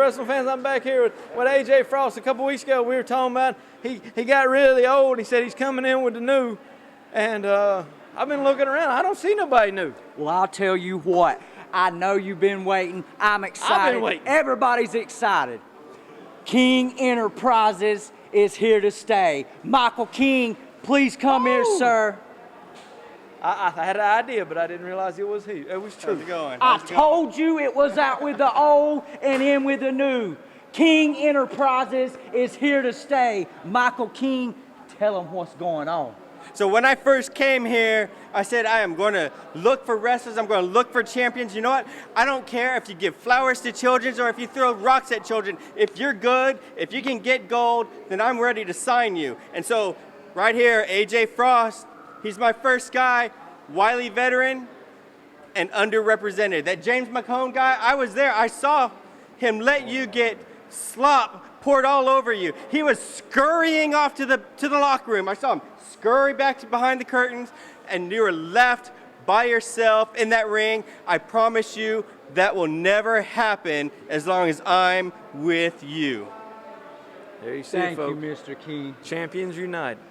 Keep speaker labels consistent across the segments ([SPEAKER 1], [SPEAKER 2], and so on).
[SPEAKER 1] wrestling fans? I'm back here with AJ Frost. A couple weeks ago, we were talking about he got rid of the old. He said he's coming in with the new. And I've been looking around. I don't see nobody new.
[SPEAKER 2] Well, I'll tell you what. I know you've been waiting. I'm excited.
[SPEAKER 1] I've been waiting.
[SPEAKER 2] Everybody's excited. King Enterprises is here to stay. Michael King, please come here, sir.
[SPEAKER 1] I had an idea, but I didn't realize it was he. It was true.
[SPEAKER 3] How's it going?
[SPEAKER 2] I told you it was out with the old and in with the new. King Enterprises is here to stay. Michael King, tell them what's going on.
[SPEAKER 3] So when I first came here, I said I am going to look for wrestlers. I'm going to look for champions. You know what? I don't care if you give flowers to children or if you throw rocks at children. If you're good, if you can get gold, then I'm ready to sign you. And so right here, AJ Frost, he's my first guy, wily veteran and underrepresented. That James Maughan guy, I was there. I saw him let you get slop poured all over you. He was scurrying off to the locker room. I saw him scurry back to behind the curtains, and you were left by yourself in that ring. I promise you that will never happen as long as I'm with you.
[SPEAKER 1] There you see it, folks.
[SPEAKER 2] Thank you, Mr. King.
[SPEAKER 1] Champions United.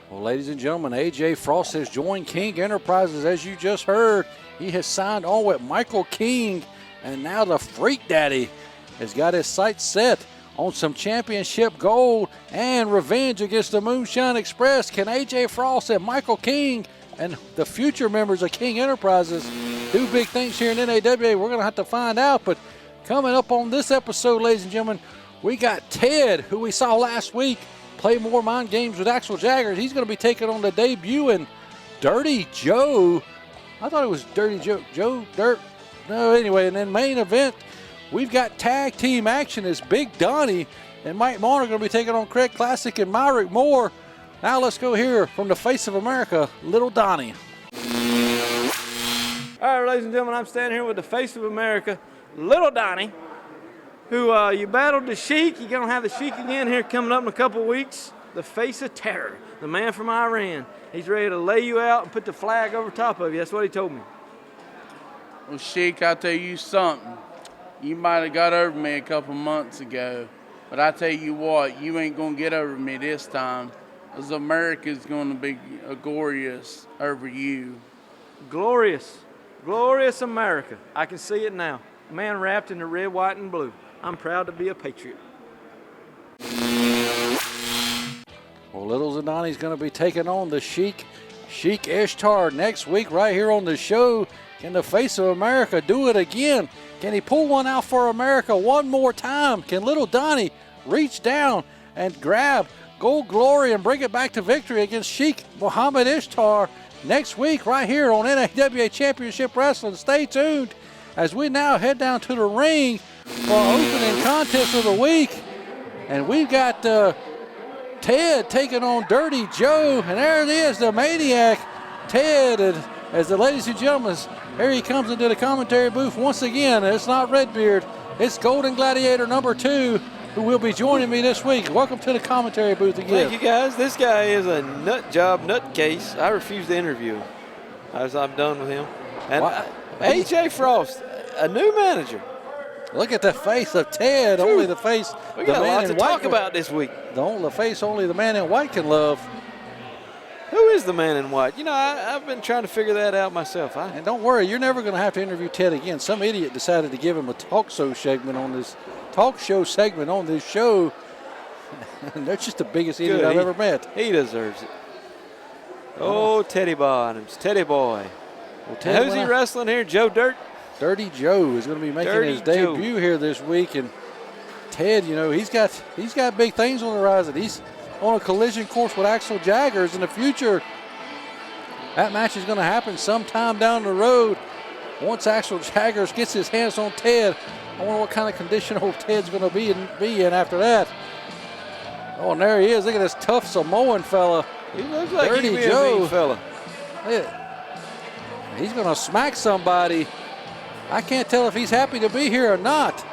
[SPEAKER 4] Well, ladies and gentlemen, AJ Frost has joined King Enterprises. As you just heard, he has signed on with Michael King, and now the Freak Daddy has got his sights set on some championship gold and revenge against the Moonshine Express. Can AJ Frost and Michael King and the future members of King Enterprises do big things here in NAWA? We're going to have to find out. But coming up on this episode, ladies and gentlemen, we got Ted, who we saw last week play more mind games with Axel Jagger. He's going to be taking on the debut and Dirty Joe. I thought it was Dirty Joe Dirt. No, anyway, and then main event, we've got tag team action as Big Donnie and Mike Maughan are going to be taking on Craig Classic and Myric Moore. Now let's go hear from the face of America, Little Donnie.
[SPEAKER 1] All right, ladies and gentlemen, I'm standing here with the face of America, Little Donnie, who you battled the Sheik. You're going to have the Sheik again here coming up in a couple of weeks. The face of terror, the man from Iran. He's ready to lay you out and put the flag over top of you. That's what he told me.
[SPEAKER 5] Well, Sheik, I'll tell you something. You might have got over me a couple months ago, but I tell you what, you ain't going to get over me this time, because America's going to be glorious over you.
[SPEAKER 1] Glorious, glorious America. I can see it now. A man wrapped in the red, white, and blue. I'm proud to be a patriot.
[SPEAKER 4] Well, Little Donnie's going to be taking on the Sheik Ishtar next week right here on the show. Can the face of America do it again? Can he pull one out for America one more time? Can Little Donnie reach down and grab Gold Glory and bring it back to victory against Sheik Muhammad Ishtar next week right here on NAWA Championship Wrestling? Stay tuned as we now head down to the ring for opening contest of the week. And we've got Ted taking on Dirty Joe. And there it is, the Maniac, Ted. And as the ladies and gentlemen, here he comes into the commentary booth once again. It's not Redbeard, it's Golden Gladiator number 2, who will be joining me this week. Welcome to the commentary booth again.
[SPEAKER 1] Thank you, guys. This guy is a nut job, nutcase. I refuse to interview him as I'm done with him. And AJ Frost, a new manager.
[SPEAKER 4] Look at the face of Ted.
[SPEAKER 1] Whew.
[SPEAKER 4] Only the face.
[SPEAKER 1] We got a lot to talk about this week.
[SPEAKER 4] The face only the man in white can love.
[SPEAKER 1] Who is the man in white? You know, I've been trying to figure that out myself.
[SPEAKER 4] And don't worry, you're never going to have to interview Ted again. Some idiot decided to give him a talk show segment on this show. They're just the biggest idiot I've ever met.
[SPEAKER 1] He deserves it. Oh, Teddy Bottoms, Teddy Boy. Well, who's he wrestling here? Joe Dirt?
[SPEAKER 4] Dirty Joe is going to be making his debut here this week. And Ted, you know, he's got big things on the horizon. He's on a collision course with Axel Jaggers in the future. That match is going to happen sometime down the road. Once Axel Jaggers gets his hands on Ted, I wonder what kind of condition old Ted's going to be in after that. Oh, and there he is. Look at this tough Samoan fella.
[SPEAKER 1] He looks like
[SPEAKER 4] Dirty
[SPEAKER 1] he'd be
[SPEAKER 4] Joe.
[SPEAKER 1] a mean fella.
[SPEAKER 4] He's going to smack somebody. I can't tell if he's happy to be here or not.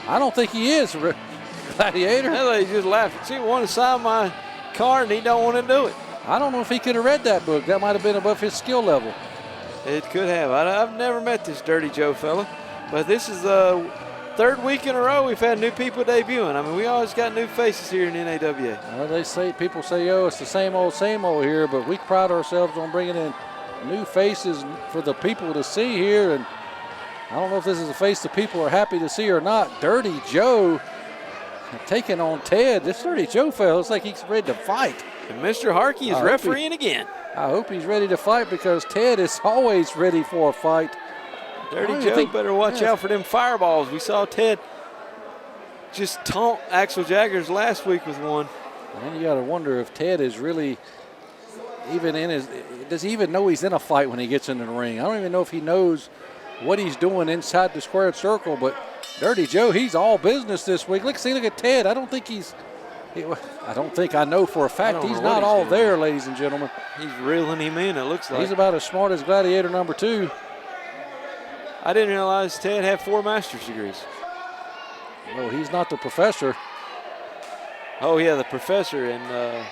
[SPEAKER 4] I don't think he is, Gladiator.
[SPEAKER 1] That lady just laughed. She wanted to sign my card, and he don't want to do it.
[SPEAKER 4] I don't know if he could have read that book. That might have been above his skill level.
[SPEAKER 1] It could have. I've never met this Dirty Joe fella. But this is the third week in a row we've had new people debuting. I mean, we always got new faces here in NAWA.
[SPEAKER 4] Well, people say, oh, it's the same old here, but we pride ourselves on bringing in new faces for the people to see here. And I don't know if this is a face the people are happy to see or not. Dirty Joe taking on Ted. This Dirty Joe fella looks like he's ready to fight.
[SPEAKER 1] And Mr. Harkey is refereeing again.
[SPEAKER 4] I hope he's ready to fight because Ted is always ready for a fight.
[SPEAKER 1] Dirty Joe better watch out for them fireballs. We saw Ted just taunt Axel Jaggers last week with one.
[SPEAKER 4] And you got to wonder if Ted is really even in his, does he even know he's in a fight when he gets into the ring? I don't even know if he knows what he's doing inside the squared circle, but Dirty Joe, he's all business this week. Look at Ted. I know for a fact he's not all there, ladies and gentlemen.
[SPEAKER 1] He's reeling him in, it looks like.
[SPEAKER 4] He's about as smart as Gladiator number 2.
[SPEAKER 1] I didn't realize Ted had 4 master's degrees.
[SPEAKER 4] No, he's not the professor.
[SPEAKER 1] Oh, yeah, the professor. And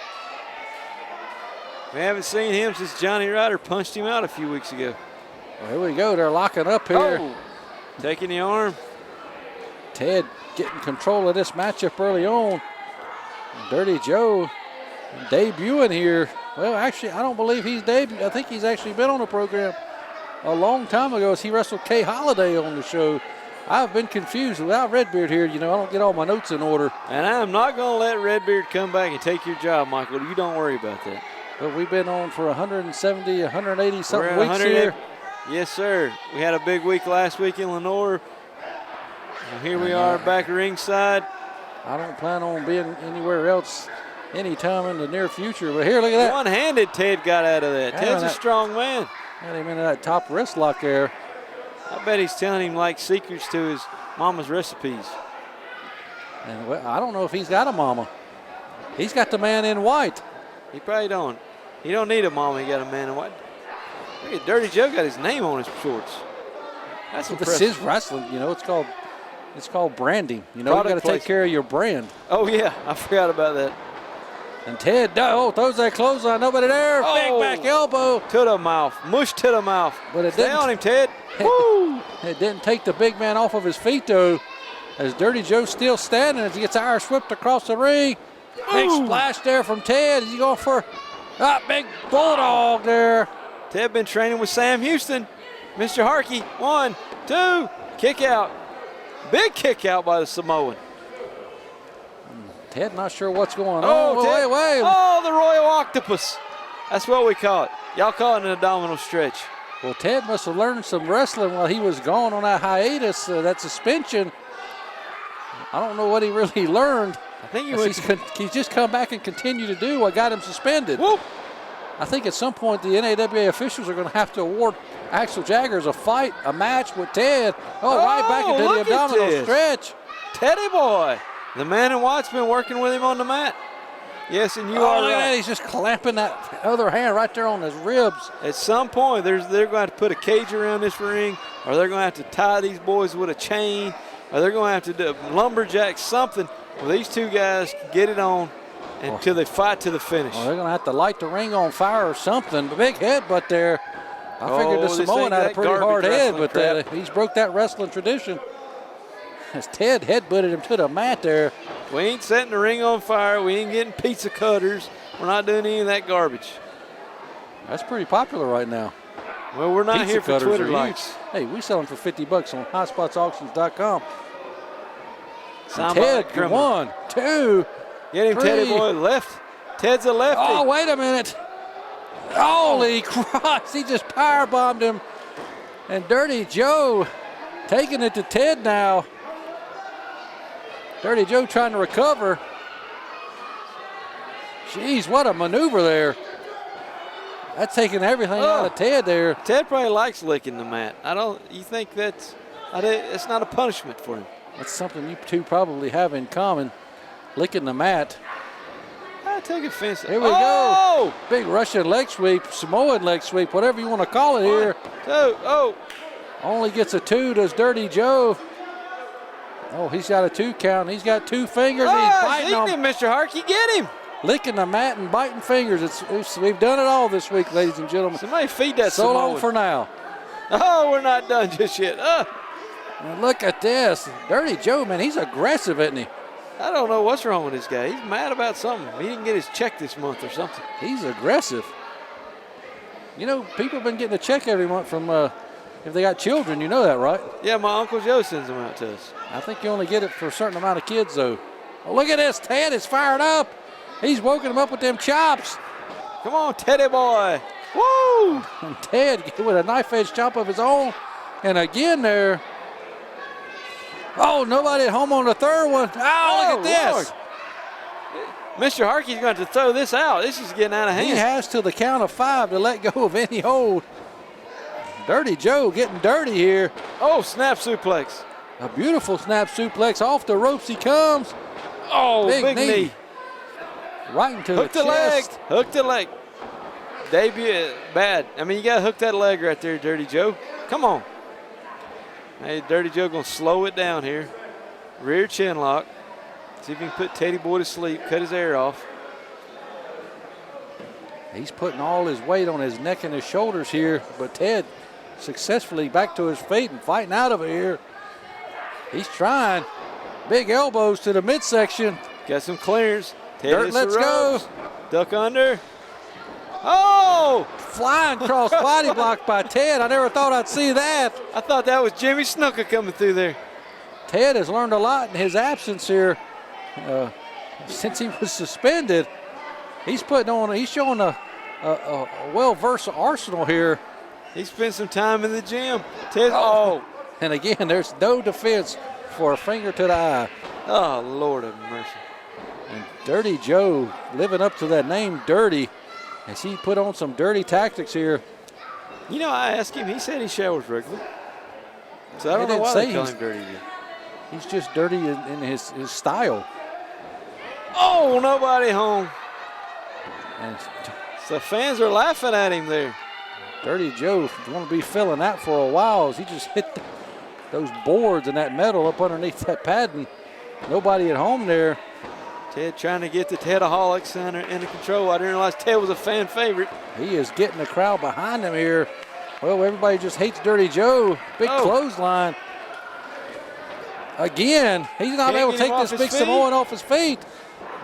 [SPEAKER 1] we haven't seen him since Johnny Ryder punched him out a few weeks ago.
[SPEAKER 4] Well, here we go. They're locking up here.
[SPEAKER 1] Oh, taking the arm.
[SPEAKER 4] Ted getting control of this matchup early on. Dirty Joe debuting here. Well, actually, I don't believe he's debuted. I think he's actually been on the program a long time ago as he wrestled Kay Holiday on the show. I've been confused. Without Redbeard here, I don't get all my notes in order.
[SPEAKER 1] And I'm not going to let Redbeard come back and take your job, Michael. You don't worry about that.
[SPEAKER 4] But we've been on for 170, 180 something weeks here.
[SPEAKER 1] Yes, sir. We had a big week last week in Lenore. And here we are back ringside.
[SPEAKER 4] I don't plan on being anywhere else anytime in the near future. But here, look at that.
[SPEAKER 1] One-handed Ted got out of that. Ted's a strong man.
[SPEAKER 4] Had him into that top wrist lock there.
[SPEAKER 1] I bet he's telling him like secrets to his mama's recipes.
[SPEAKER 4] And I don't know if he's got a mama. He's got the man in white.
[SPEAKER 1] He probably don't. He don't need a mama. He got a man in white. Look at Dirty Joe got his name on his shorts. That's impressive.
[SPEAKER 4] This is wrestling. It's called branding. You got to take care of your brand.
[SPEAKER 1] Oh yeah, I forgot about that.
[SPEAKER 4] And Ted throws that clothesline. Nobody there. Big back elbow
[SPEAKER 1] to the mouth. Mush to the mouth.
[SPEAKER 4] But it
[SPEAKER 1] Stay on him, Ted. Woo!
[SPEAKER 4] It didn't take the big man off of his feet though. As Dirty Joe's still standing as he gets Irish whipped across the ring. Big splash there from Ted. Is he going for a big bulldog there?
[SPEAKER 1] Ted been training with Sam Houston. Mr. Harkey, 1, 2, kick out. Big kick out by the Samoan.
[SPEAKER 4] Ted not sure what's going on.
[SPEAKER 1] Oh,
[SPEAKER 4] Ted, wait.
[SPEAKER 1] Oh, the Royal Octopus. That's what we call it. Y'all call it an abdominal stretch.
[SPEAKER 4] Well, Ted must have learned some wrestling while he was gone on that hiatus, that suspension. I don't know what he really learned.
[SPEAKER 1] I think
[SPEAKER 4] he's just come back and continued to do what got him suspended.
[SPEAKER 1] Whoop.
[SPEAKER 4] I think at some point the NAWA officials are going to have to award Axel Jaggers a match with Ted. Right back into the abdominal stretch.
[SPEAKER 1] Teddy boy. The man in white's been working with him on the mat. Yes, and you are
[SPEAKER 4] look at
[SPEAKER 1] right.
[SPEAKER 4] that. He's just clamping that other hand right there on his ribs.
[SPEAKER 1] At some point, they're going to have to put a cage around this ring, or they're going to have to tie these boys with a chain, or they're going to have to do lumberjack something where these two guys can get it on until they fight to the finish.
[SPEAKER 4] They're going to have to light the ring on fire or something. The big headbutt there. I figured the Samoan had a pretty hard head, but he's broke that wrestling tradition. As Ted headbutted him to the mat there.
[SPEAKER 1] We ain't setting the ring on fire. We ain't getting pizza cutters. We're not doing any of that garbage.
[SPEAKER 4] That's pretty popular right now.
[SPEAKER 1] Well, we're not
[SPEAKER 4] pizza
[SPEAKER 1] here for Twitter likes.
[SPEAKER 4] Hey, we sell them for $50 on hotspotsauctions.com.
[SPEAKER 1] Ted,
[SPEAKER 4] 1, 2,
[SPEAKER 1] get him,
[SPEAKER 4] 3.
[SPEAKER 1] Teddy boy. Left. Ted's a lefty.
[SPEAKER 4] Oh, wait a minute. Holy Christ. He just powerbombed him. And Dirty Joe taking it to Ted now. Dirty Joe trying to recover. Jeez, what a maneuver there. That's taking everything out of Ted there.
[SPEAKER 1] Ted probably likes licking the mat. You think it's not a punishment for him?
[SPEAKER 4] That's something you two probably have in common, licking the mat.
[SPEAKER 1] I take offense.
[SPEAKER 4] Here we go. Big Russian leg sweep, Samoan leg sweep, whatever you want to call it here.
[SPEAKER 1] 1, 2,
[SPEAKER 4] Only gets a 2, does Dirty Joe. Oh, he's got a 2 count. He's got 2 fingers. And he's biting
[SPEAKER 1] him, Mr. Harkey. Get him.
[SPEAKER 4] Licking the mat and biting fingers. We've done it all this week, ladies and gentlemen.
[SPEAKER 1] Somebody feed that
[SPEAKER 4] So
[SPEAKER 1] Samoan.
[SPEAKER 4] long for now.
[SPEAKER 1] Oh, we're not done just yet.
[SPEAKER 4] And look at this. Dirty Joe, man, he's aggressive, isn't he?
[SPEAKER 1] I don't know what's wrong with this guy. He's mad about something. He didn't get his check this month or something.
[SPEAKER 4] He's aggressive. You know, people have been getting a check every month from, if they got children, you know that, right?
[SPEAKER 1] Yeah, my Uncle Joe sends them out to us.
[SPEAKER 4] I think you only get it for a certain amount of kids, though. Oh, look at this. Ted is fired up. He's woken him up with them chops.
[SPEAKER 1] Come on, Teddy boy. Woo!
[SPEAKER 4] And Ted with a knife-edge chop of his own. And again there. Oh, nobody at home on the third one. Oh, look at this.
[SPEAKER 1] Lord. Mr. Harkey's going to throw this out. This is getting out of hand.
[SPEAKER 4] He has till the count of 5 to let go of any hold. Dirty Joe getting dirty here.
[SPEAKER 1] Oh, snap suplex.
[SPEAKER 4] A beautiful snap suplex. Off the ropes he comes.
[SPEAKER 1] Oh, big knee.
[SPEAKER 4] Right into
[SPEAKER 1] Hook
[SPEAKER 4] the
[SPEAKER 1] leg.
[SPEAKER 4] chest.
[SPEAKER 1] Hook the leg. Debut bad. I mean, you got to hook that leg right there, Dirty Joe. Come on. Hey, Dirty Joe going to slow it down here. Rear chin lock. See if he can put Teddy Boy to sleep, cut his air off.
[SPEAKER 4] He's putting all his weight on his neck and his shoulders here, but Ted successfully back to his feet and fighting out of it here. He's trying. Big elbows to the midsection.
[SPEAKER 1] Got some clearance. Ted
[SPEAKER 4] Dirt,
[SPEAKER 1] hits the
[SPEAKER 4] let's go.
[SPEAKER 1] ropes. Duck under. Oh!
[SPEAKER 4] Flying cross body block by Ted. I never thought I'd see that.
[SPEAKER 1] I thought that was Jimmy Snuka coming through there.
[SPEAKER 4] Ted has learned a lot in his absence here. Since he was suspended, he's showing a well-versed arsenal here.
[SPEAKER 1] He spent some time in the gym. Ted,
[SPEAKER 4] And again, there's no defense for a finger to the eye.
[SPEAKER 1] Oh, Lord have mercy.
[SPEAKER 4] And Dirty Joe living up to that name, Dirty, as he put on some dirty tactics here.
[SPEAKER 1] You know, I asked him. He said he showers regularly. So I don't know
[SPEAKER 4] didn't
[SPEAKER 1] why
[SPEAKER 4] say
[SPEAKER 1] they call
[SPEAKER 4] he's-
[SPEAKER 1] him Dirty yet.
[SPEAKER 4] He's just dirty in his style.
[SPEAKER 1] Oh, nobody home.
[SPEAKER 4] And
[SPEAKER 1] So fans are laughing at him there.
[SPEAKER 4] Dirty Joe is going to be feeling that for a while as he just hit those boards and that metal up underneath that padding. Nobody at home there.
[SPEAKER 1] Ted trying to get the Tedaholics under control. I didn't realize Ted was a fan favorite.
[SPEAKER 4] He is getting the crowd behind him here. Well, everybody just hates Dirty Joe. Big clothesline. Again, he's not able to take this big Samoan off his feet.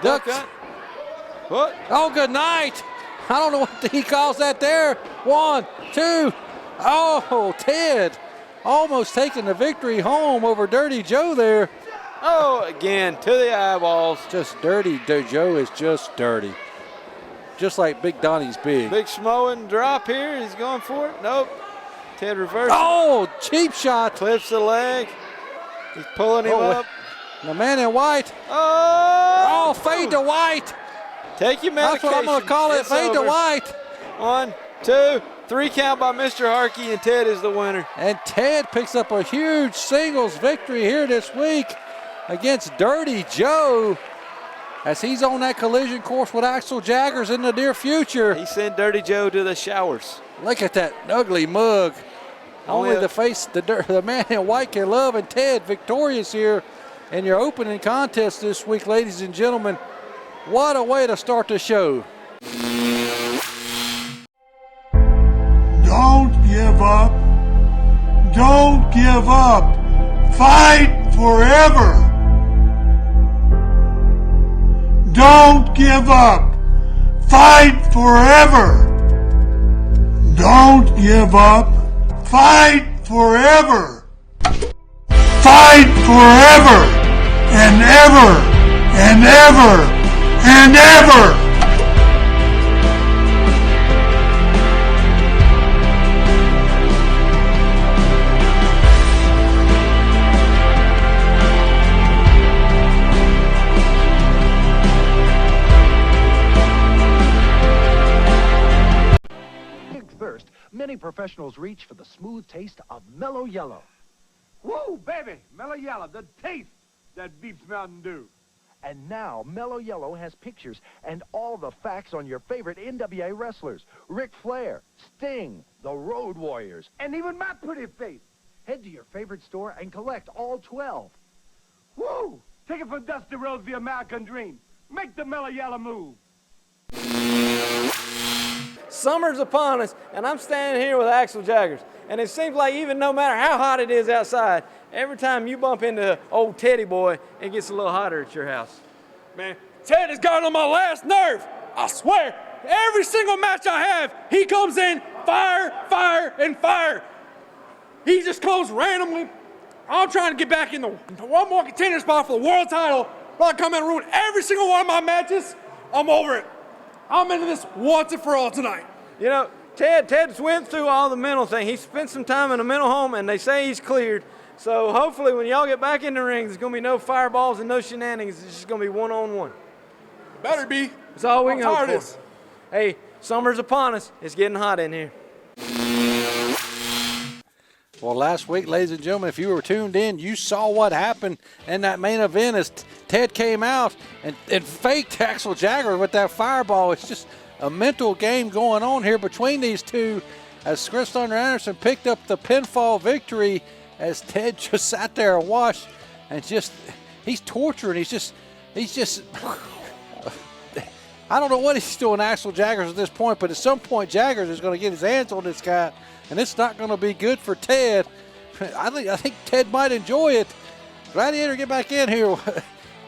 [SPEAKER 4] Ducks.
[SPEAKER 1] What?
[SPEAKER 4] Oh, good night. I don't know what he calls that there. 1, 2. Oh, Ted almost taking the victory home over Dirty Joe there.
[SPEAKER 1] Oh, again, to the eyeballs.
[SPEAKER 4] Just Dirty Joe is just dirty. Just like Big Donnie's big.
[SPEAKER 1] Big Samoan drop here. He's going for it. Nope. Ted reverses.
[SPEAKER 4] Oh, cheap shot.
[SPEAKER 1] Clips the leg. He's pulling him up.
[SPEAKER 4] The man in white.
[SPEAKER 1] Oh!
[SPEAKER 4] Fade to white.
[SPEAKER 1] Take your medication.
[SPEAKER 4] That's what I'm going to call it,
[SPEAKER 1] It's
[SPEAKER 4] fade to
[SPEAKER 1] over.
[SPEAKER 4] white.
[SPEAKER 1] 1, 2, 3 count by Mr. Harkey, and Ted is the winner.
[SPEAKER 4] And Ted picks up a huge singles victory here this week against Dirty Joe as he's on that collision course with Axel Jaggers in the near future.
[SPEAKER 1] He sent Dirty Joe to the showers.
[SPEAKER 4] Look at that ugly mug. Only
[SPEAKER 1] Only
[SPEAKER 4] the face, the man in white can love, and Ted victorious here in your opening contest this week, ladies and gentlemen. What a way to start the show.
[SPEAKER 6] Don't give up. Don't give up. Fight forever. Don't give up. Fight forever. Don't give up. Fight forever. Fight forever and ever and ever and ever.
[SPEAKER 7] Thirst, many professionals reach for the smooth taste of Mellow Yellow.
[SPEAKER 8] Woo, baby, Mellow Yellow, the taste that beats Mountain Dew.
[SPEAKER 7] And now, Mellow Yellow has pictures and all the facts on your favorite NWA wrestlers. Ric Flair, Sting, the Road Warriors.
[SPEAKER 8] And even my pretty face.
[SPEAKER 7] Head to your favorite store and collect all 12.
[SPEAKER 8] Woo! Take it from Dusty Rhodes, the American Dream. Make the Mellow Yellow move.
[SPEAKER 1] Summer's upon us, and I'm standing here with Axel Jaggers. And it seems like even no matter how hot it is outside, every time you bump into old Teddy boy, it gets a little hotter at your house.
[SPEAKER 9] Man, Ted has gotten on my last nerve. I swear, every single match I have, he comes in, fire, fire, and fire. He just comes randomly. I'm trying to get back in the one more contender spot for the world title, but I come in and ruin every single one of my matches. I'm over it. I'm into this once and for all tonight.
[SPEAKER 1] You know, Ted's went through all the mental thing. He spent some time in a mental home, and they say he's cleared. So hopefully when y'all get back in the ring, there's going to be no fireballs and no shenanigans. It's just going to be one-on-one.
[SPEAKER 9] Better be.
[SPEAKER 1] That's all we can hope for.
[SPEAKER 9] This.
[SPEAKER 1] Hey, summer's upon us. It's getting hot in here.
[SPEAKER 4] Well, last week, ladies and gentlemen, if you were tuned in, you saw what happened in that main event as Ted came out and faked Axel Jagger with that fireball. It's just a mental game going on here between these two as Chris Thunder Anderson picked up the pinfall victory as Ted just sat there and watched and just, he's torturing. He's just, I don't know what he's doing, Axel Jaggers, at this point, but at some point, Jaggers is going to get his hands on this guy, and it's not going to be good for Ted. I think Ted might enjoy it. Gladiator, get back in here.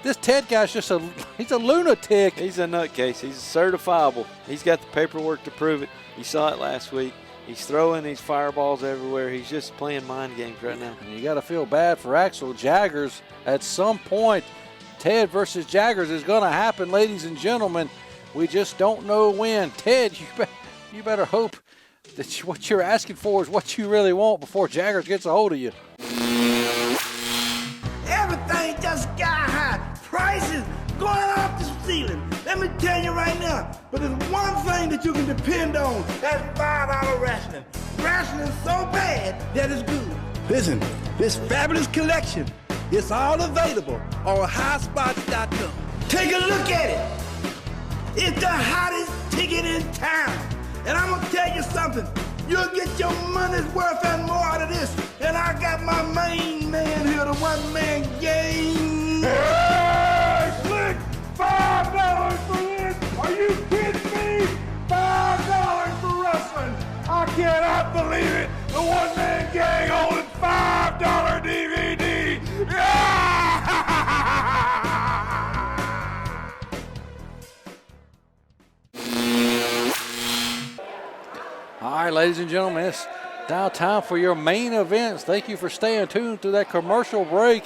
[SPEAKER 4] This Ted guy's just he's a lunatic.
[SPEAKER 1] He's a nutcase. He's certifiable. He's got the paperwork to prove it. You saw it last week. He's throwing these fireballs everywhere. He's just playing mind games right now.
[SPEAKER 4] And you got to feel bad for Axel Jaggers. At some point, Ted versus Jaggers is going to happen, ladies and gentlemen. We just don't know when. Ted, you better hope that what you're asking for is what you really want before Jaggers gets a hold of you.
[SPEAKER 10] Everything just sky high. Prices going off the ceiling. Let me tell you right now, but there's one thing that you can depend on. That's $5 wrestling. Wrestling so bad that it's good. Listen, this fabulous collection, it's all available on highspots.com. Take a look at it. It's the hottest ticket in town. And I'm gonna tell you something. You'll get your money's worth and more out of this. And I got my main man here, the one-man game.
[SPEAKER 8] Hey, Slick! $5 for this? Are you kidding me? $5 for wrestling. I cannot believe it. The one-man gang holding $5 DVD.
[SPEAKER 4] All right, ladies and gentlemen, it's now time for your main events. Thank you for staying tuned through that commercial break.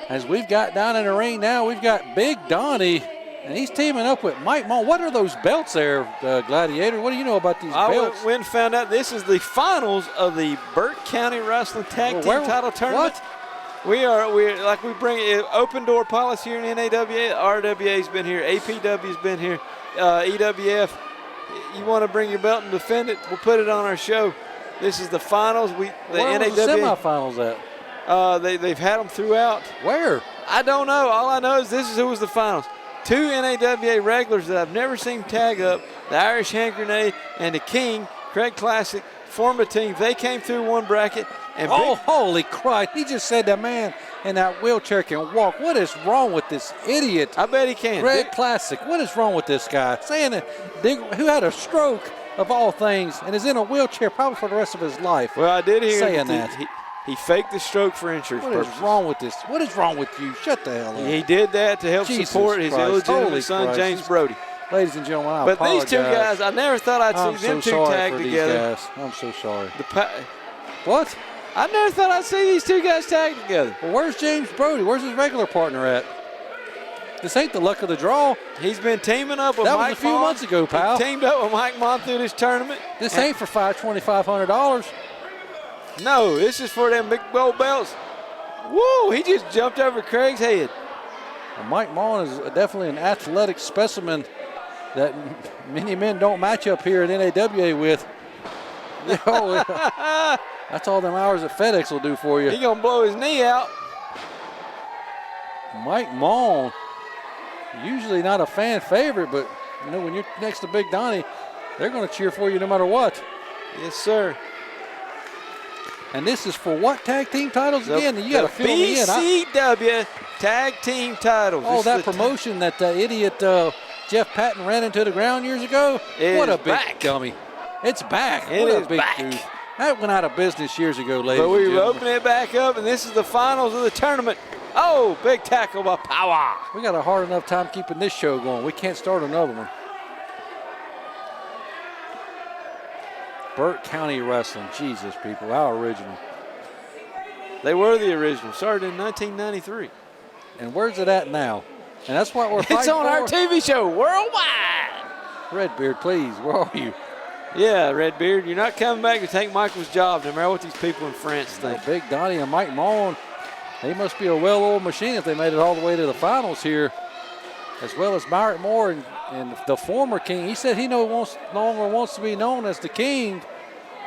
[SPEAKER 4] As we've got down in the ring now, we've got Big Donnie, and he's teaming up with Mike Maughan. What are those belts there, Gladiator? What do you know about these belts?
[SPEAKER 1] I went and found out this is the finals of the Burke County Wrestling Tag Team Title Tournament.
[SPEAKER 4] What?
[SPEAKER 1] We bring it, open door policy here in NAWA. RWA's been here, APW's been here, EWF. You want to bring your belt and defend it, we'll put it on our show. This is the finals.
[SPEAKER 4] Where was the semifinals at?
[SPEAKER 1] They've had them throughout.
[SPEAKER 4] Where?
[SPEAKER 1] I don't know. All I know is this is who was the finals. Two NAWA regulars that I've never seen tag up, the Irish Hand Grenade and the King, Craig Classic, formed a team. They came through one bracket. And
[SPEAKER 4] holy Christ. He just said that man in that wheelchair can walk. What is wrong with this idiot?
[SPEAKER 1] I bet he can.
[SPEAKER 4] Craig Classic. What is wrong with this guy? Saying that who had a stroke of all things and is in a wheelchair probably for the rest of his life.
[SPEAKER 1] Well, I did hear
[SPEAKER 4] saying that.
[SPEAKER 1] He faked the stroke for insurance purposes.
[SPEAKER 4] What is wrong with this? What is wrong with you? Shut the hell up.
[SPEAKER 1] He did that to help support his illegitimate son, James Brody.
[SPEAKER 4] Ladies and gentlemen, I
[SPEAKER 1] apologize.
[SPEAKER 4] But
[SPEAKER 1] these two guys, I never thought I'd see them two tag together.
[SPEAKER 4] I'm so sorry.
[SPEAKER 1] What? I never thought I'd see these two guys tag together.
[SPEAKER 4] Well, where's James Brody? Where's his regular partner at? This ain't the luck of the draw.
[SPEAKER 1] He's been teaming up with
[SPEAKER 4] Mike Maughan.
[SPEAKER 1] That
[SPEAKER 4] was a few months ago, pal.
[SPEAKER 1] He teamed up with Mike Maughan through this tournament.
[SPEAKER 4] This ain't for $2,500.
[SPEAKER 1] No, this is for them big gold belts. Woo, he just jumped over Craig's head.
[SPEAKER 4] Well, Mike Maughan is definitely an athletic specimen that many men don't match up here at NAWA with. That's all them hours at FedEx will do for you.
[SPEAKER 1] He's going to blow his knee out.
[SPEAKER 4] Mike Maughan, usually not a fan favorite, but you know when you're next to Big Donnie, they're going to cheer for you no matter what.
[SPEAKER 1] Yes, sir.
[SPEAKER 4] And this is for what tag team titles again? You got to fill me in.
[SPEAKER 1] BCW tag team titles.
[SPEAKER 4] Oh, that promotion that idiot Jeff Patton ran into the ground years ago? What a big dummy. It's back.
[SPEAKER 1] It
[SPEAKER 4] What a
[SPEAKER 1] is
[SPEAKER 4] big
[SPEAKER 1] back.
[SPEAKER 4] goof. That went out of business years ago, ladies
[SPEAKER 1] But
[SPEAKER 4] and
[SPEAKER 1] we
[SPEAKER 4] gentlemen.
[SPEAKER 1] open it back up, and this is the finals of the tournament. Oh, big tackle by Power.
[SPEAKER 4] We got a hard enough time keeping this show going. We can't start another one. Burt County Wrestling. Jesus, people, how original.
[SPEAKER 1] They were the original. Started in 1993.
[SPEAKER 4] And where's it at now? And that's what we're fighting
[SPEAKER 1] It's on
[SPEAKER 4] for.
[SPEAKER 1] our TV show, worldwide.
[SPEAKER 4] Redbeard, please, where are you?
[SPEAKER 1] Yeah, Redbeard, you're not coming back to take Michael's job, no matter what these people in France think.
[SPEAKER 4] Big Donnie and Mike Maughan. They must be a well-oiled machine if they made it all the way to the finals here. As well as Myric Moore and the former king. He said he no longer wants to be known as the king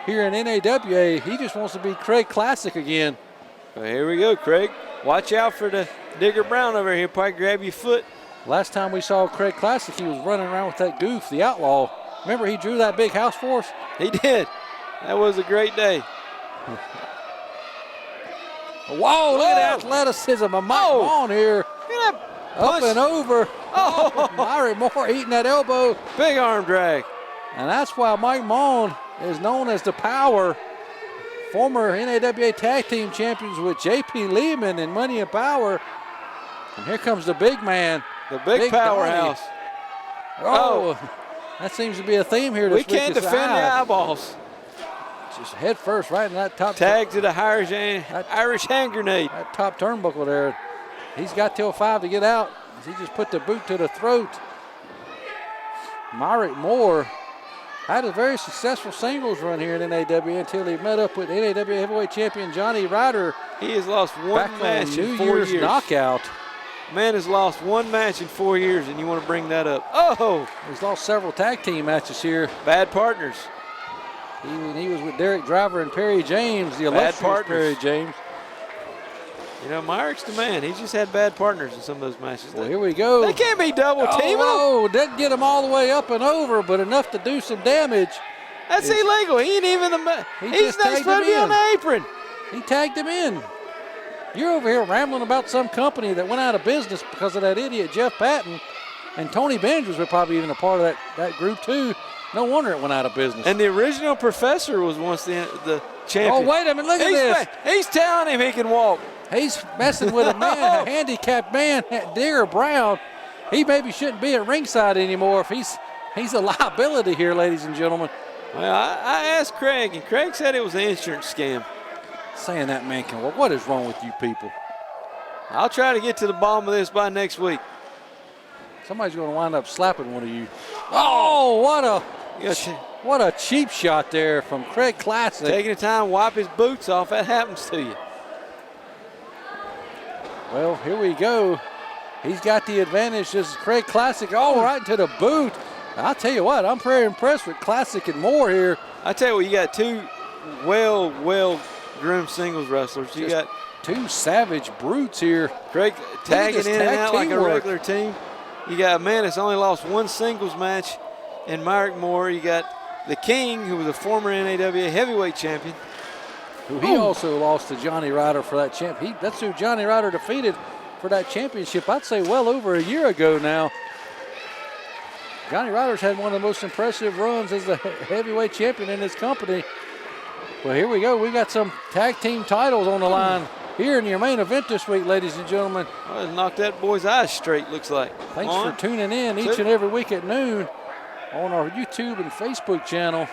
[SPEAKER 4] here in NAWA. He just wants to be Craig Classic again.
[SPEAKER 1] Well, here we go, Craig. Watch out for the Digger Brown over here. Probably grab your foot.
[SPEAKER 4] Last time we saw Craig Classic, he was running around with that goof, the Outlaw. Remember he drew that big house for us?
[SPEAKER 1] He did. That was a great day.
[SPEAKER 4] Whoa, look at the athleticism of Mike Maughan here.
[SPEAKER 1] Look at that
[SPEAKER 4] Up
[SPEAKER 1] punch.
[SPEAKER 4] and over.
[SPEAKER 1] Oh,
[SPEAKER 4] Myric Moore eating that elbow.
[SPEAKER 1] big arm drag.
[SPEAKER 4] And that's why Mike Maughan is known as the Power. Former NAWA Tag Team Champions with J.P. Lehman and Money and Power. And here comes the big man.
[SPEAKER 1] The big powerhouse.
[SPEAKER 4] Oh, that seems to be a theme here
[SPEAKER 1] We
[SPEAKER 4] this week.
[SPEAKER 1] can't
[SPEAKER 4] is
[SPEAKER 1] defend the
[SPEAKER 4] eye.
[SPEAKER 1] eyeballs.
[SPEAKER 4] Just head first right in that top.
[SPEAKER 1] Tag to the Irish hand grenade.
[SPEAKER 4] That top turnbuckle there. He's got till 5 to get out. He just put the boot to the throat. Myric Moore had a very successful singles run here in NAWA until he met up with NAWA heavyweight champion Johnny Ryder.
[SPEAKER 1] He has lost one
[SPEAKER 4] back
[SPEAKER 1] match
[SPEAKER 4] on New
[SPEAKER 1] in 4
[SPEAKER 4] Year's
[SPEAKER 1] years.
[SPEAKER 4] knockout.
[SPEAKER 1] Man has lost one match in 4 years, and you want to bring that up. Oh,
[SPEAKER 4] He's lost several tag team matches here.
[SPEAKER 1] bad partners.
[SPEAKER 4] He was with Derek Driver and Perry James, the
[SPEAKER 1] Bad
[SPEAKER 4] illustrious
[SPEAKER 1] partners.
[SPEAKER 4] Perry James.
[SPEAKER 1] You know, Myric's the man. He's just had bad partners in some of those matches.
[SPEAKER 4] Well, here we go.
[SPEAKER 1] They can't be double teaming him.
[SPEAKER 4] Oh, didn't get him all the way up and over, but enough to do some damage.
[SPEAKER 1] That's illegal. He ain't even he's
[SPEAKER 4] just
[SPEAKER 1] not
[SPEAKER 4] tagged
[SPEAKER 1] supposed to be
[SPEAKER 4] him
[SPEAKER 1] on
[SPEAKER 4] in.
[SPEAKER 1] the apron.
[SPEAKER 4] He tagged him in. You're over here rambling about some company that went out of business because of that idiot Jeff Patton. And Tony Benders were probably even a part of that group too. No wonder it went out of business.
[SPEAKER 1] And the original professor was once the champion.
[SPEAKER 4] Oh, wait a minute, look at this.
[SPEAKER 1] He's telling him he can walk.
[SPEAKER 4] He's messing with a man, a handicapped man, Digger Brown. He maybe shouldn't be at ringside anymore if he's a liability here, ladies and gentlemen.
[SPEAKER 1] Well, I asked Craig, and Craig said it was an insurance scam.
[SPEAKER 4] Saying that man can walk. What is wrong with you people?
[SPEAKER 1] I'll try to get to the bottom of this by next week.
[SPEAKER 4] Somebody's going to wind up slapping one of you. Oh, what a cheap shot there from Craig Classic.
[SPEAKER 1] Taking the time to wipe his boots off, that happens to you.
[SPEAKER 4] Well, here we go. He's got the advantage. This is Craig Classic. Oh, right into the boot. I'll tell you what, I'm very impressed with Classic and Moore here.
[SPEAKER 1] I tell you what, you got two well-groomed singles wrestlers. You got
[SPEAKER 4] two savage brutes here.
[SPEAKER 1] Craig tagging in and
[SPEAKER 4] tag
[SPEAKER 1] out like a
[SPEAKER 4] teamwork.
[SPEAKER 1] regular team. You got a man that's only lost one singles match in Myric Moore. You got the King, who was a former NAWA heavyweight champion.
[SPEAKER 4] Who he also lost to Johnny Ryder for that champ. That's who Johnny Ryder defeated for that championship, I'd say well over a year ago now. Johnny Ryder's had one of the most impressive runs as the heavyweight champion in his company. Well, here we go. We got some tag team titles on the line here in your main event this week, ladies and gentlemen.
[SPEAKER 1] Well, it knocked that boy's eyes straight, looks like.
[SPEAKER 4] Thanks for tuning in each and every week at noon on our YouTube and Facebook channel.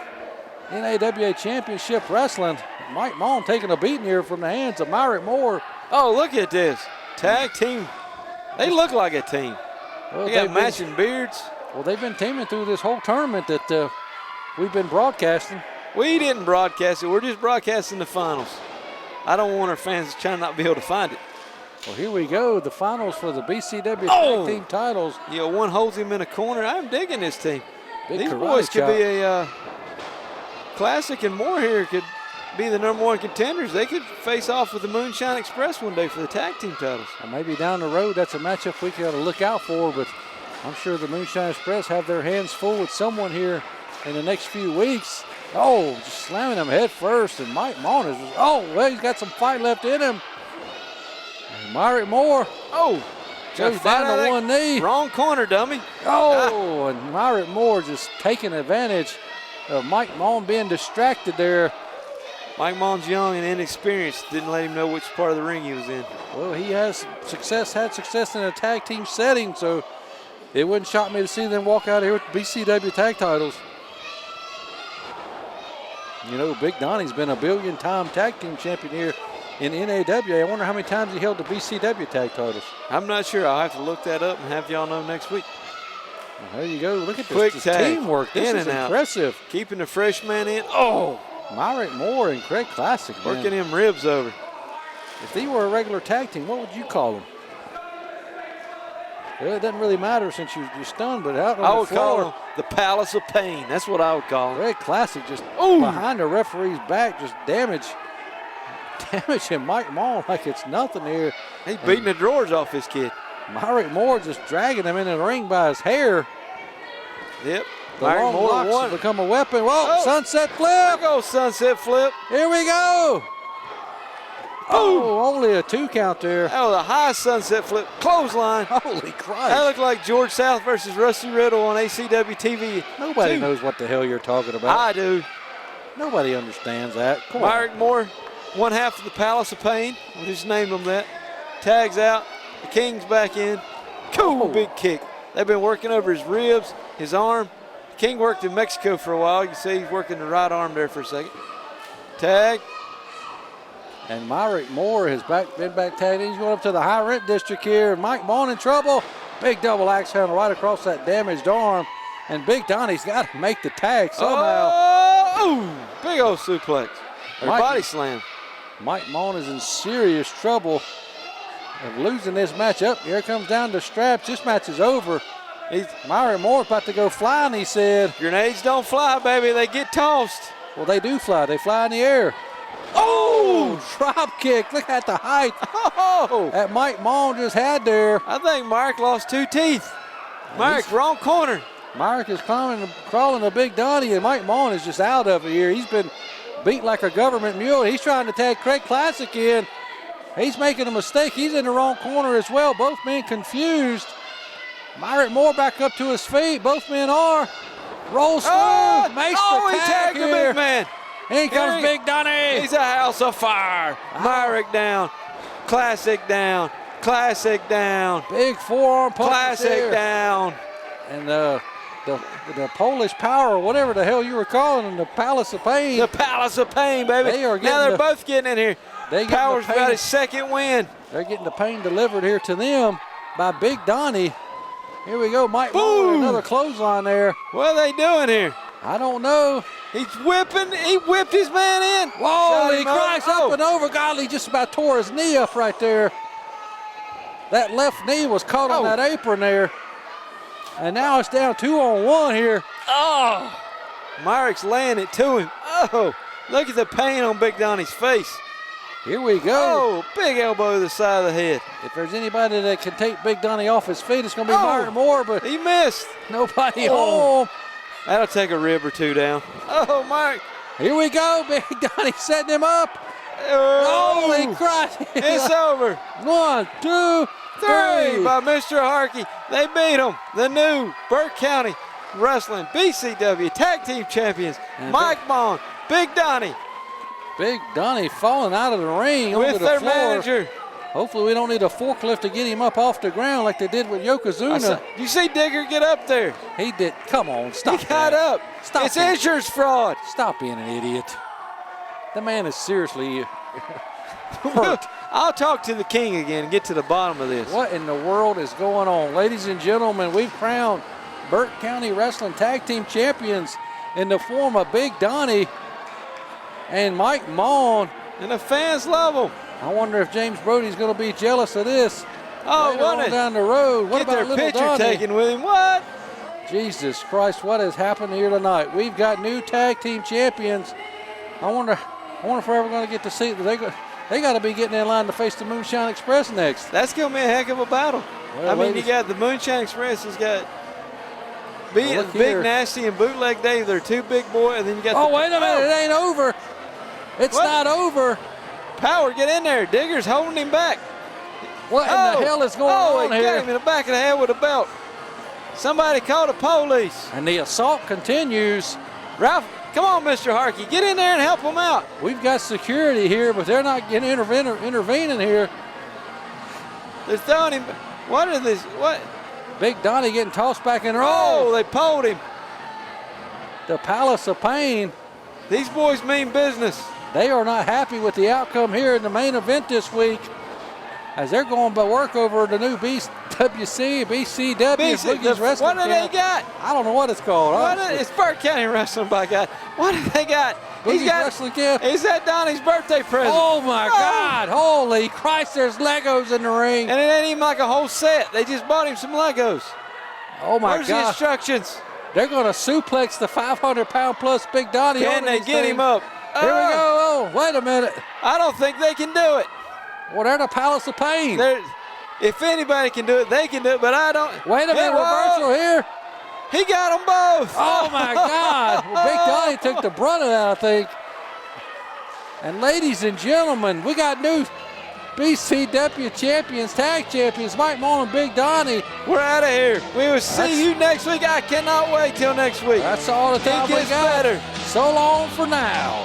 [SPEAKER 4] NAWA Championship Wrestling. Mike Maughan taking a beating here from the hands of Myric Moore.
[SPEAKER 1] Oh, look at this. Tag team. They look like a team.
[SPEAKER 4] Well,
[SPEAKER 1] they got matching beards.
[SPEAKER 4] Well, they've been teaming through this whole tournament that we've been broadcasting.
[SPEAKER 1] We didn't broadcast it. We're just broadcasting the finals. I don't want our fans trying not to be able to find it.
[SPEAKER 4] Well, here we go. The finals for the BCW Tag Team titles.
[SPEAKER 1] You know, one holds him in a corner. I'm digging this team.
[SPEAKER 4] Big
[SPEAKER 1] These
[SPEAKER 4] karate
[SPEAKER 1] boys could
[SPEAKER 4] chop.
[SPEAKER 1] be a Classic, and more here could be the #1 contenders. They could face off with the Moonshine Express one day for the tag team titles.
[SPEAKER 4] Well, maybe down the road, that's a matchup we got to look out for, but I'm sure the Moonshine Express have their hands full with someone here in the next few weeks. Oh, just slamming him head first, and Mike Maughan is, well, he's got some fight left in him. And Myric Moore, goes down to one knee.
[SPEAKER 1] Wrong corner, dummy.
[SPEAKER 4] Oh, and Myric Moore just taking advantage of Mike Maughan being distracted there.
[SPEAKER 1] Mike Maughan's young and inexperienced. Didn't let him know which part of the ring he was in.
[SPEAKER 4] Well, he had success in a tag team setting, so it wouldn't shock me to see them walk out here with BCW tag titles. You know, Big Donnie's been a billion-time tag team champion here in NAWA. I wonder how many times he held the BCW tag titles.
[SPEAKER 1] I'm not sure. I'll have to look that up and have y'all know next week.
[SPEAKER 4] Well, there you go. Look at
[SPEAKER 1] Quick
[SPEAKER 4] this
[SPEAKER 1] tag.
[SPEAKER 4] teamwork. This
[SPEAKER 1] In
[SPEAKER 4] is
[SPEAKER 1] and out.
[SPEAKER 4] impressive.
[SPEAKER 1] Keeping the fresh man in. Oh!
[SPEAKER 4] Myric Moore and Craig Classic, man.
[SPEAKER 1] Working them ribs over.
[SPEAKER 4] If they were a regular tag team, what would you call them? Well, it doesn't really matter since you're stunned, but out on
[SPEAKER 1] I
[SPEAKER 4] the
[SPEAKER 1] would
[SPEAKER 4] floor,
[SPEAKER 1] call them the Palace of Pain. That's what I would call them.
[SPEAKER 4] Craig Classic just
[SPEAKER 1] Ooh.
[SPEAKER 4] behind the referee's back, just damaging Mike Maughan like it's nothing here.
[SPEAKER 1] He's beating the drawers off his kid.
[SPEAKER 4] Myric Moore just dragging him in the ring by his hair.
[SPEAKER 1] Yep.
[SPEAKER 4] The
[SPEAKER 1] Myric
[SPEAKER 4] long
[SPEAKER 1] Moore
[SPEAKER 4] locks
[SPEAKER 1] won.
[SPEAKER 4] have become a weapon. Whoa,
[SPEAKER 1] Oh.
[SPEAKER 4] sunset flip.
[SPEAKER 1] There goes sunset flip.
[SPEAKER 4] Here we go. Oh, only a 2 count there.
[SPEAKER 1] That was a high sunset flip. Clothesline.
[SPEAKER 4] Holy Christ.
[SPEAKER 1] That looked like George South versus Rusty Riddle on ACW TV.
[SPEAKER 4] Nobody knows what the hell you're talking about.
[SPEAKER 1] I do.
[SPEAKER 4] Nobody understands that. Come on.
[SPEAKER 1] Myric Moore, one half of the Palace of Pain. We just named him that. Tags out. The King's back in. Cool big kick. They've been working over his ribs, his arm. King worked in Mexico for a while. You can see he's working the right arm there for a second. Tag.
[SPEAKER 4] And Myric Moore has been back tagged. He's going up to the high rent district here. Mike Maughan in trouble. Big double axe handle right across that damaged arm. And Big Donnie's got to make the tag somehow.
[SPEAKER 1] Oh, big old suplex. Or body slam.
[SPEAKER 4] Mike Maughan is in serious trouble of losing this match up. Here it comes down to straps. This match is over. Myric Moore's about to go flying, he said.
[SPEAKER 1] Grenades don't fly, baby. They get tossed.
[SPEAKER 4] Well, they do fly. They fly in the air. Oh, drop kick. Look at the height that Mike Maughan just had there.
[SPEAKER 1] I think Myric lost 2 teeth. Myric, wrong corner.
[SPEAKER 4] Myric is crawling to Big Donnie, and Mike Maughan is just out of it here. He's been beat like a government mule. He's trying to tag Craig Classic in. He's making a mistake. He's in the wrong corner as well. Both men confused. Myric Moore back up to his feet. Both men are. Rolls through. Makes the
[SPEAKER 1] he
[SPEAKER 4] tag
[SPEAKER 1] tagged the
[SPEAKER 4] here.
[SPEAKER 1] big man.
[SPEAKER 4] Here comes Big Donnie.
[SPEAKER 1] He's a house of fire. Myric down. Classic down. Classic down.
[SPEAKER 4] Big forearm punch.
[SPEAKER 1] Classic down.
[SPEAKER 4] And the Polish Power, or whatever the hell you were calling them, the Palace of Pain.
[SPEAKER 1] The Palace of Pain, baby. Now they're both getting in here. Power's got his second win.
[SPEAKER 4] They're getting the pain delivered here to them by Big Donnie. Here we go, Mike Moore, another clothesline there.
[SPEAKER 1] What are they doing here?
[SPEAKER 4] I don't know.
[SPEAKER 1] He's whipping. He whipped his man in.
[SPEAKER 4] Whoa, he cracks up and over. God, he just about tore his knee up right there. That left knee was caught on that apron there. And now it's down 2-on-1 here.
[SPEAKER 1] Oh, Myric's laying it to him. Oh, look at the pain on Big Donnie's face.
[SPEAKER 4] Here we go.
[SPEAKER 1] Oh, big elbow to the side of the head.
[SPEAKER 4] If there's anybody that can take Big Donnie off his feet, it's going to be Myric Moore, but
[SPEAKER 1] he missed.
[SPEAKER 4] Nobody home.
[SPEAKER 1] That'll take a rib or two down. Oh, Myric.
[SPEAKER 4] Here we go. Big Donnie setting him up. Holy Christ.
[SPEAKER 1] It's over.
[SPEAKER 4] 1, 2, 3.
[SPEAKER 1] By Mr. Harkey. They beat him. The new Burke County Wrestling BCW Tag Team Champions.
[SPEAKER 4] And
[SPEAKER 1] Mike Maughan, Big Donnie.
[SPEAKER 4] Big Donnie falling out of the ring
[SPEAKER 1] with
[SPEAKER 4] over the
[SPEAKER 1] their
[SPEAKER 4] floor.
[SPEAKER 1] manager.
[SPEAKER 4] Hopefully we don't need a forklift to get him up off the ground like they did with Yokozuna.
[SPEAKER 1] You see Digger get up there?
[SPEAKER 4] He did. Come on, stop.
[SPEAKER 1] He got up.
[SPEAKER 4] Stop.
[SPEAKER 1] It's insurance fraud.
[SPEAKER 4] Stop being an idiot. The man is seriously hurt.
[SPEAKER 1] I'll talk to the King again and get to the bottom of this.
[SPEAKER 4] What in the world is going on? Ladies and gentlemen, we've crowned Burke County Wrestling Tag Team Champions in the form of Big Donnie and Mike Maughan.
[SPEAKER 1] And the fans love him.
[SPEAKER 4] I wonder if James Brody's going to be jealous of this.
[SPEAKER 1] Oh,
[SPEAKER 4] later on down the road. What
[SPEAKER 1] Get
[SPEAKER 4] about
[SPEAKER 1] their
[SPEAKER 4] little
[SPEAKER 1] picture
[SPEAKER 4] Donnie?
[SPEAKER 1] taken with him. What?
[SPEAKER 4] Jesus Christ, what has happened here tonight? We've got new tag team champions. I wonder if we're ever going to get to see they got to be getting in line to face the Moonshine Express next.
[SPEAKER 1] That's going to be a heck of a battle.
[SPEAKER 4] Well,
[SPEAKER 1] I mean,
[SPEAKER 4] ladies,
[SPEAKER 1] you got the Moonshine Express has got Big
[SPEAKER 4] here.
[SPEAKER 1] Nasty and Bootleg Dave. They're two big boys, and then you got
[SPEAKER 4] Oh, wait a minute, it ain't over. It's not over.
[SPEAKER 1] Power, get in there. Digger's holding him back.
[SPEAKER 4] What in the hell is going on
[SPEAKER 1] he
[SPEAKER 4] here?
[SPEAKER 1] got him in the back of the head with a belt. Somebody called the police.
[SPEAKER 4] And the assault continues.
[SPEAKER 1] Ralph Come on, Mr. Harkey. Get in there and help them out.
[SPEAKER 4] We've got security here, but they're not getting intervening here.
[SPEAKER 1] There's Donnie. What is this? What?
[SPEAKER 4] Big Donnie getting tossed back in the
[SPEAKER 1] Oh, they pulled him.
[SPEAKER 4] The Palace of Pain.
[SPEAKER 1] These boys mean business.
[SPEAKER 4] They are not happy with the outcome here in the main event this week, as they're going to work over the new BCW, Boogie's Wrestling
[SPEAKER 1] What do they
[SPEAKER 4] Camp.
[SPEAKER 1] got?
[SPEAKER 4] I don't know what it's called.
[SPEAKER 1] It's Burke County Wrestling, by God. What do they got?
[SPEAKER 4] Boogie's Wrestling Camp.
[SPEAKER 1] Is that Donnie's birthday present?
[SPEAKER 4] Oh, my God. Holy Christ, there's Legos in the ring.
[SPEAKER 1] And it ain't even like a whole set. They just bought him some Legos.
[SPEAKER 4] Oh, my
[SPEAKER 1] Where's
[SPEAKER 4] God.
[SPEAKER 1] the instructions?
[SPEAKER 4] They're going to suplex the 500-pound plus Big Donnie.
[SPEAKER 1] Can they get him up?
[SPEAKER 4] Here we go. Oh, wait a minute.
[SPEAKER 1] I don't think they can do it.
[SPEAKER 4] Well, they're the Palace of Pain.
[SPEAKER 1] If anybody can do it, they can do it, but I don't.
[SPEAKER 4] Wait a minute, reversal here.
[SPEAKER 1] He got them both.
[SPEAKER 4] Oh, my God. Well, Big Donnie took the brunt of that, I think. And ladies and gentlemen, we got new BCW champions, tag champions, Mike Maughan and Big Donnie.
[SPEAKER 1] We're out of here. We will see you next week. I cannot wait till next week.
[SPEAKER 4] That's all the time we got.
[SPEAKER 1] Better.
[SPEAKER 4] So long for now.